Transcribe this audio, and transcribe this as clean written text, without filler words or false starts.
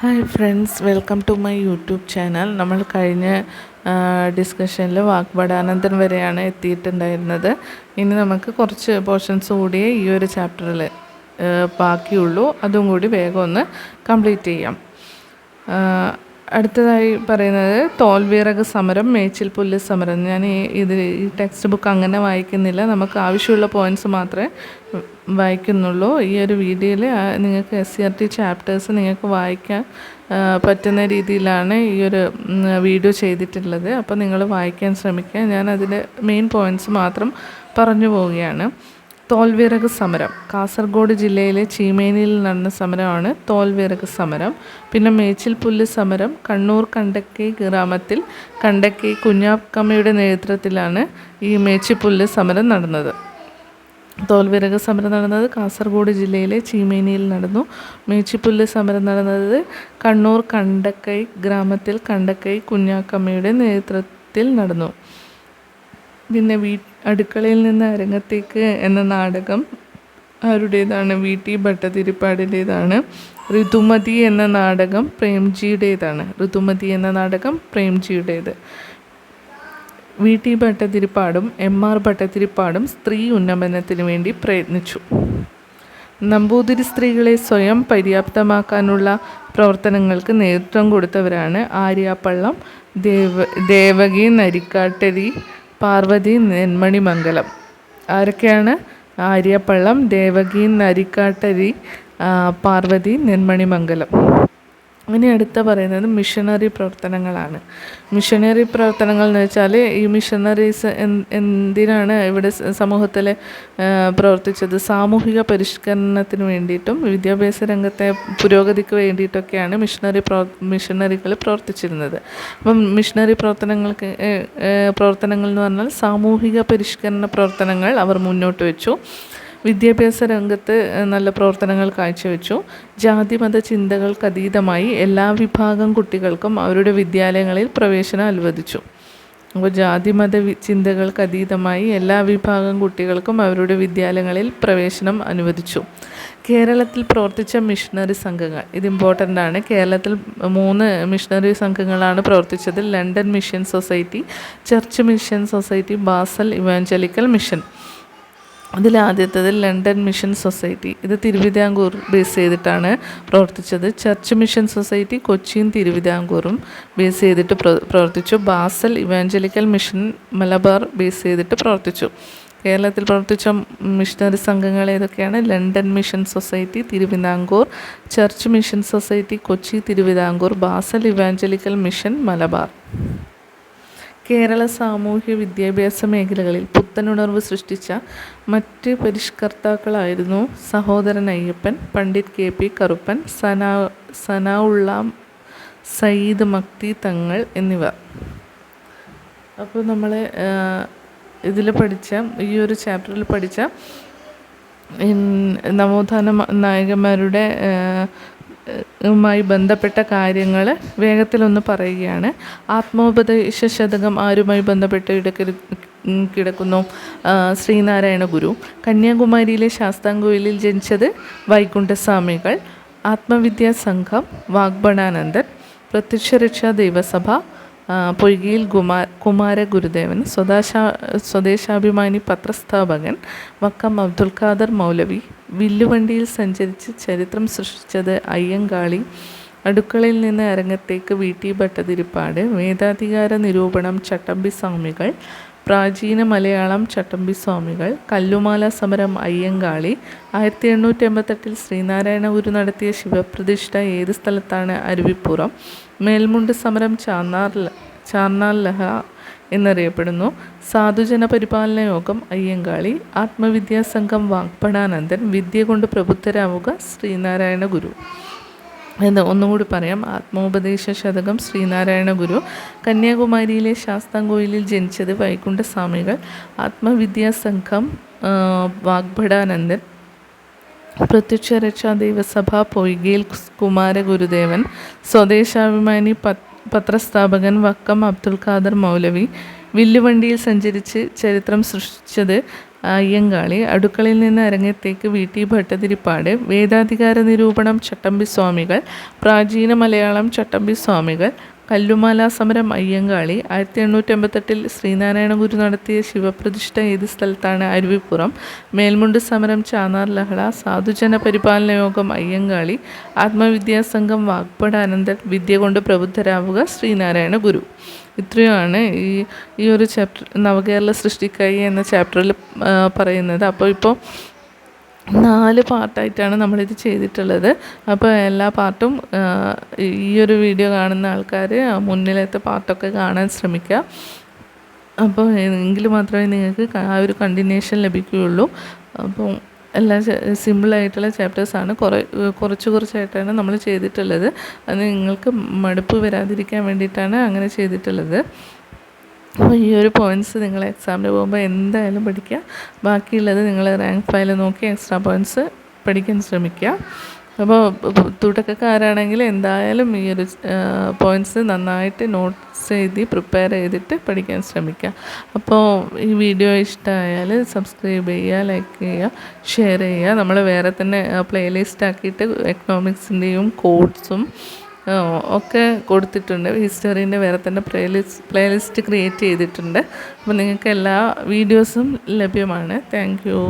Hi friends, welcome to my YouTube channel. നമ്മൾ കഴിഞ്ഞ ഡിസ്കഷനിൽ വാഗ്ബടാനന്ദൻ വരെയാണ് എത്തിയിട്ടുണ്ടായിരുന്നത്. ഇനി നമുക്ക് കുറച്ച് പോർഷൻസ് കൂടിയേ ഈ ഒരു ചാപ്റ്ററിൽ ബാക്കിയുള്ളൂ. അതും കൂടി വേഗം ഒന്ന് കംപ്ലീറ്റ് ചെയ്യാം. അടുത്തതായി പറയുന്നത് തോൽവിറക് സമരം, മേച്ചിൽ പുല്ല് സമരം. ഞാൻ ഈ ടെക്സ്റ്റ് ബുക്ക് അങ്ങനെ വായിക്കുന്നില്ല, നമുക്ക് ആവശ്യമുള്ള പോയിൻറ്റ്സ് മാത്രമേ വായിക്കുന്നുള്ളൂ. ഈ ഒരു വീഡിയോയിൽ നിങ്ങൾക്ക് SCERT ചാപ്റ്റേഴ്സ് നിങ്ങൾക്ക് വായിക്കാൻ പറ്റുന്ന രീതിയിലാണ് ഈ ഒരു വീഡിയോ ചെയ്തിട്ടുള്ളത്. അപ്പോൾ നിങ്ങൾ വായിക്കാൻ ശ്രമിക്കുക. ഞാൻ അതിൻ്റെ മെയിൻ പോയിൻറ്റ്സ് മാത്രം പറഞ്ഞു പോവുകയാണ്. തോൽവിറക് സമരം കാസർഗോഡ് ജില്ലയിലെ ചീമേനിയിൽ നടന്ന സമരമാണ് തോൽവിറക് സമരം. പിന്നെ മേച്ചിൽ പുല്ല് സമരം കണ്ണൂർ കണ്ടക്കൈ ഗ്രാമത്തിൽ കണ്ടക്കൈ കുഞ്ഞാക്കമ്മയുടെ നേതൃത്വത്തിലാണ് ഈ മേച്ചിപ്പുല്ല് സമരം നടന്നത്. തോൽവിറക് സമരം നടന്നത് കാസർഗോഡ് ജില്ലയിലെ ചീമേനിയിൽ നടന്നു. മേച്ചിപ്പുല്ല് സമരം നടന്നത് കണ്ണൂർ കണ്ടക്കൈ ഗ്രാമത്തിൽ കണ്ടക്കൈ കുഞ്ഞാക്കമ്മയുടെ നേതൃത്വത്തിൽ നടന്നു. പിന്നെ അടുക്കളയിൽ നിന്ന് അരങ്ങത്തേക്ക് എന്ന നാടകം ആരുടേതാണ്? VT ഭട്ടതിരിപ്പാടിൻ്റേതാണ്. ഋതുമതി എന്ന നാടകം പ്രേംജിയുടേതാണ്. ഋതുമതി എന്ന നാടകം പ്രേംജിയുടേത്. VT ഭട്ടതിരിപ്പാടും MR ഭട്ടതിരിപ്പാടും സ്ത്രീ ഉന്നമനത്തിന് വേണ്ടി പ്രയത്നിച്ചു. നമ്പൂതിരി സ്ത്രീകളെ സ്വയം പര്യാപ്തമാക്കാനുള്ള പ്രവർത്തനങ്ങൾക്ക് നേതൃത്വം കൊടുത്തവരാണ് ആര്യാപ്പള്ളം, ദേവകി നരിക്കാട്ടരി, പാർവതി നെന്മണിമംഗലം. ആരൊക്കെയാണ്? ആര്യപ്പള്ളം, ദേവകി നരിക്കാട്ടരി, പാർവതി നെന്മണിമംഗലം. ഇനി അടുത്ത പറയുന്നത് മിഷണറി പ്രവർത്തനങ്ങളാണ്. മിഷണറി പ്രവർത്തനങ്ങൾ എന്ന് വെച്ചാൽ ഈ മിഷണറീസ് എന്തിനാണ് ഇവിടെ സമൂഹത്തിൽ പ്രവർത്തിച്ചത്? സാമൂഹിക പരിഷ്കരണത്തിന് വേണ്ടിയിട്ടും വിദ്യാഭ്യാസ രംഗത്തെ പുരോഗതിക്ക് വേണ്ടിയിട്ടൊക്കെയാണ് മിഷണറികൾ പ്രവർത്തിച്ചിരുന്നത്. അപ്പം മിഷണറി പ്രവർത്തനങ്ങൾ എന്ന് പറഞ്ഞാൽ സാമൂഹിക പരിഷ്കരണ പ്രവർത്തനങ്ങൾ അവർ മുന്നോട്ട് വെച്ചു. വിദ്യാഭ്യാസ രംഗത്ത് നല്ല പ്രവർത്തനങ്ങൾ കാഴ്ചവെച്ചു. ജാതിമത ചിന്തകൾക്കതീതമായി എല്ലാ വിഭാഗം കുട്ടികൾക്കും അവരുടെ വിദ്യാലയങ്ങളിൽ പ്രവേശനം അനുവദിച്ചു. അപ്പോൾ ജാതിമത ചിന്തകൾക്കതീതമായി എല്ലാ വിഭാഗം കുട്ടികൾക്കും അവരുടെ വിദ്യാലയങ്ങളിൽ പ്രവേശനം അനുവദിച്ചു. കേരളത്തിൽ പ്രവർത്തിച്ച മിഷണറി സംഘങ്ങൾ, ഇത് ഇമ്പോർട്ടൻ്റ് ആണ്. കേരളത്തിൽ 3 മിഷണറി സംഘങ്ങളാണ് പ്രവർത്തിച്ചത്. London Mission Society, Church Mission Society, Basel Evangelical Mission. അതിലാദ്യത്തേത് ലണ്ടൻ മിഷൻ സൊസൈറ്റി. ഇത് തിരുവിതാംകൂർ ബേസ് ചെയ്തിട്ടാണ് പ്രവർത്തിച്ചത്. ചർച്ച് മിഷൻ സൊസൈറ്റി കൊച്ചിയും തിരുവിതാംകൂറും ബേസ് ചെയ്തിട്ട് പ്രവർത്തിച്ചു. Basel Evangelical Mission Malabar base ചെയ്തിട്ട് പ്രവർത്തിച്ചു. കേരളത്തിൽ പ്രവർത്തിച്ച മിഷണറി സംഘങ്ങൾ ഏതൊക്കെയാണ്? London Mission Society Thiruvithamkoor, Church Mission Society Kochi Thiruvithamkoor, Basel Evangelical Mission Malabar. Kerala സാമൂഹ്യ വിദ്യാഭ്യാസ മേഖലകളിൽ പുത്തനുണർവ് സൃഷ്ടിച്ച മറ്റ് പരിഷ്കർത്താക്കളായിരുന്നു സഹോദരൻ അയ്യപ്പൻ, പണ്ഡിറ്റ് KP കറുപ്പൻ, സനാഉള്ള സയ്യിദ് മക്തി തങ്ങൾ എന്നിവർ. അപ്പോൾ നമ്മൾ ഇതിൽ പഠിച്ച ഈ ഒരു ചാപ്റ്ററിൽ പഠിച്ച നവോത്ഥാന നായകന്മാരുടെ മായി ബന്ധപ്പെട്ട കാര്യങ്ങൾ വേഗത്തിലൊന്ന് പറയുകയാണ്. ആത്മോപദേശ ശതകം ആരുമായി ബന്ധപ്പെട്ട് കിടക്കുന്നു? ശ്രീനാരായണ ഗുരു. കന്യാകുമാരിയിലെ ശാസ്താംകോയിലിൽ ജനിച്ചത് വൈകുണ്ഠസ്വാമികൾ. ആത്മവിദ്യാ സംഘം വാഗ്ബടാനന്ദൻ. പ്രത്യക്ഷരക്ഷാ ദൈവസഭ പൊയ്കയിൽ കുമാരഗുരുദേവൻ. സ്വദേശാഭിമാനി പത്രസ്ഥാപകൻ വക്കം അബ്ദുൽ ഖാദർ മൗലവി. വില്ലുവണ്ടിയിൽ സഞ്ചരിച്ച് ചരിത്രം സൃഷ്ടിച്ചത് അയ്യങ്കാളി. അടുക്കളയിൽ നിന്ന് അരങ്ങത്തേക്ക് VT ഭട്ടതിരിപ്പാട്. വേദാധികാര നിരൂപണം ചട്ടമ്പി സ്വാമികൾ. പ്രാചീന മലയാളം ചട്ടമ്പി സ്വാമികൾ. കല്ലുമാല സമരം അയ്യങ്കാളി. 1888 ശ്രീനാരായണ ഗുരു നടത്തിയ ശിവപ്രതിഷ്ഠ ഏത് സ്ഥലത്താണ്? അരുവിപ്പുറം. മേൽമുണ്ട് സമരം ചാർനാർ ലഹ എന്നറിയപ്പെടുന്നു. സാധുജന പരിപാലന യോഗം അയ്യങ്കാളി. ആത്മവിദ്യാ സംഘം വാഗ്ബടാനന്ദൻ. വിദ്യ കൊണ്ട് പ്രബുദ്ധരാവുക ശ്രീനാരായണ ഗുരു. എന്ന് ഒന്നുകൂടി പറയാം. ആത്മോപദേശ ശതകം ശ്രീനാരായണ ഗുരു. കന്യാകുമാരിയിലെ ശാസ്താംകോയിലിൽ ജനിച്ചത് വൈകുണ്ഠസ്വാമികൾ. ആത്മവിദ്യാ സംഘം വാഗ്ബടാനന്ദൻ. പ്രത്യക്ഷരക്ഷാ ദൈവസഭ പൊയ്കയിൽ കുമാരഗുരുദേവൻ. സ്വദേശാഭിമാനി പത്രസ്ഥാപകൻ വക്കം അബ്ദുൽ ഖാദർ മൗലവി. വില്ലുവണ്ടിയിൽ സഞ്ചരിച്ച് ചരിത്രം സൃഷ്ടിച്ചത് അയ്യങ്കാളി, അടുക്കളയിൽ നിന്ന് അരങ്ങത്തേക്ക് VT ഭട്ടതിരിപ്പാട്, വേദാധികാര നിരൂപണം ചട്ടമ്പി സ്വാമികൾ, പ്രാചീന മലയാളം ചട്ടമ്പി സ്വാമികൾ, കല്ലുമാല സമരം അയ്യങ്കാളി, 1888 ശ്രീനാരായണ ഗുരു നടത്തിയ ശിവപ്രതിഷ്ഠ ഏത് സ്ഥലത്താണ്? അരുവിപ്പുറം, മേൽമുണ്ട് സമരം ചാന്നാർ ലഹള, സാധുജന പരിപാലന യോഗം അയ്യങ്കാളി, ആത്മവിദ്യാസംഘം വാഗ്ഭടാനന്ദൻ, വിദ്യ കൊണ്ട് പ്രബുദ്ധരാവുക ശ്രീനാരായണ ഗുരു. ഇത്രയുമാണ് ഈ ഒരു ചാപ്റ്റർ നവകേരള സൃഷ്ടിക്കായി എന്ന ചാപ്റ്ററിൽ പറയുന്നത്. അപ്പോൾ ഇപ്പോൾ 4 പാർട്ടായിട്ടാണ് നമ്മളിത് ചെയ്തിട്ടുള്ളത്. അപ്പോൾ എല്ലാ പാർട്ടും ഈ ഒരു വീഡിയോ കാണുന്ന ആൾക്കാർ മുന്നിലത്തെ പാർട്ടൊക്കെ കാണാൻ ശ്രമിക്കുക. അപ്പോൾ എങ്കിൽ മാത്രമേ നിങ്ങൾക്ക് ആ ഒരു കണ്ടിന്യൂഷൻ ലഭിക്കുകയുള്ളൂ. അപ്പോൾ എല്ലാം സിമ്പിളായിട്ടുള്ള ചാപ്റ്റേഴ്സാണ്. കുറച്ചായിട്ടാണ് നമ്മൾ ചെയ്തിട്ടുള്ളത്. അത് നിങ്ങൾക്ക് മടുപ്പ് വരാതിരിക്കാൻ വേണ്ടിയിട്ടാണ് അങ്ങനെ ചെയ്തിട്ടുള്ളത്. അപ്പോൾ ഈ ഒരു പോയിൻറ്റ്സ് നിങ്ങൾ എക്സാമിന് പോകുമ്പോൾ എന്തായാലും പഠിക്കുക. ബാക്കിയുള്ളത് നിങ്ങൾ റാങ്ക് ഫയൽ നോക്കി എക്സ്ട്രാ പോയിൻറ്റ്സ് പഠിക്കാൻ ശ്രമിക്കുക. അപ്പോൾ തുടക്കക്കാരാണെങ്കിൽ എന്തായാലും ഈ ഒരു പോയിൻറ്റ്സ് നന്നായിട്ട് നോട്ട്സ് എഴുതി പ്രിപ്പയർ ചെയ്തിട്ട് പഠിക്കാൻ ശ്രമിക്കുക. അപ്പോൾ ഈ വീഡിയോ ഇഷ്ടമായാൽ സബ്സ്ക്രൈബ് ചെയ്യുക, ലൈക്ക് ചെയ്യുക, ഷെയർ ചെയ്യുക. നമ്മൾ വേറെ തന്നെ പ്ലേലിസ്റ്റ് ആക്കിയിട്ട് എക്കണോമിക്സിൻ്റെയും കോഡ്സും ഒക്കെ കൊടുത്തിട്ടുണ്ട്. ഹിസ്റ്ററീൻ്റെ വേറെ തന്നെ പ്ലേലിസ്റ്റ് ക്രിയേറ്റ് ചെയ്തിട്ടുണ്ട്. അപ്പോൾ നിങ്ങൾക്ക് എല്ലാ വീഡിയോസും ലഭ്യമാണ്. Thank you.